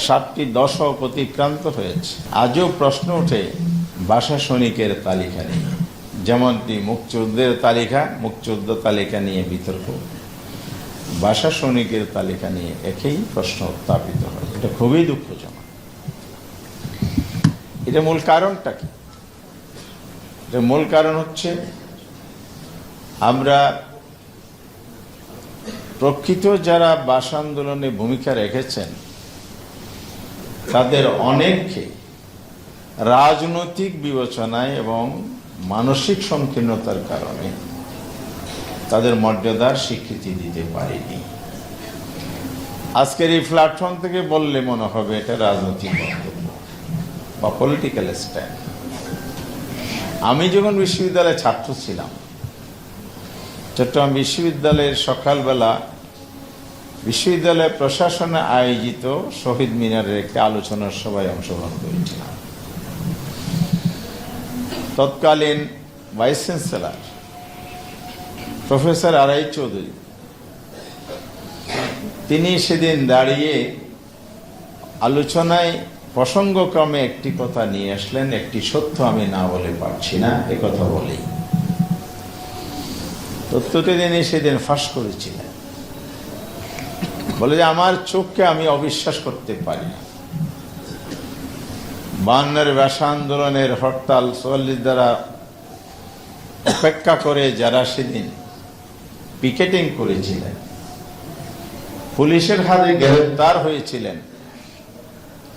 7টি দশক অতিক্রান্ত হয়েছে, আজও প্রশ্ন ওঠে ভাষা সৈনিকের তালিকা নিয়ে। যেমনটি মুক্তিযুদ্ধ তালিকা নিয়ে বিতর্ক, ভাষা সৈনিকের তালিকা নিয়ে একই প্রশ্ন উত্থাপিত হয়। এটা খুবই দুঃখজনক। এটা মূল কারণটা কি? এটা মূল কারণ হচ্ছে আমরা প্রকৃত যারা ভাষা আন্দোলনে ভূমিকা রেখেছেন তাদের অনেককে রাজনৈতিক বিবেচনায় এবং মানসিক সংকীর্ণতার কারণে তাদের মর্যাদার স্বীকৃতি দিতে পারেনি। আজকের এই প্ল্যাটফর্ম থেকে বললে মনে হবে এটা রাজনৈতিক বক্তব্য বা পলিটিক্যাল স্ট্যান্ড। আমি যখন বিশ্ববিদ্যালয়ে ছাত্র ছিলাম, চট্টগ্রাম বিশ্ববিদ্যালয়ের সকালবেলা বিশ্ববিদ্যালয় প্রশাসনে আয়োজিত শহীদ মিনারের একটি আলোচনার সভায় অংশগ্রহণ করেছিলাম। তৎকালীন ভাইস চ্যান্সেলর প্রফেসর আরাই চৌধুরী তিনি সেদিন দাঁড়িয়ে আলোচনায় প্রসঙ্গক্রমে একটি কথা নিয়ে আসলেন, একটি সত্য আমি না বলে পারছি না, একথা বলেই তথ্যটি তিনি সেদিন ফাঁস করেছিলেন। বলে যে আমার চোখকে আমি অবিশ্বাস করতে পারি না। 52-এর ভাষা আন্দোলনের হরতাল 44 দ্বারা উপেক্ষা করে যারা সেদিন পিকেটিং করেছিলেন, পুলিশের হাতে গ্রেফতার হয়েছিলেন,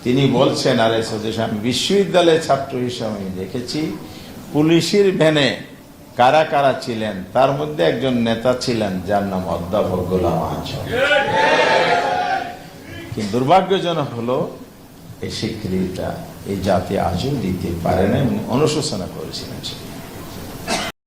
তিনি বলছেন আরে স্বদেশ আমি বিশ্ববিদ্যালয়ের ছাত্র হিসেবে আমি দেখেছি পুলিশের ভ্যানে কারা কারা ছিলেন, তার মধ্যে একজন নেতা ছিলেন যার নাম অধ্যাপক গোলাম আজম। কিন্তু দুর্ভাগ্যজনক হলো এই স্বীকৃতিটা এই জাতি আজও দিতে পারে না এবং অনুশোচনা করেছিলেন।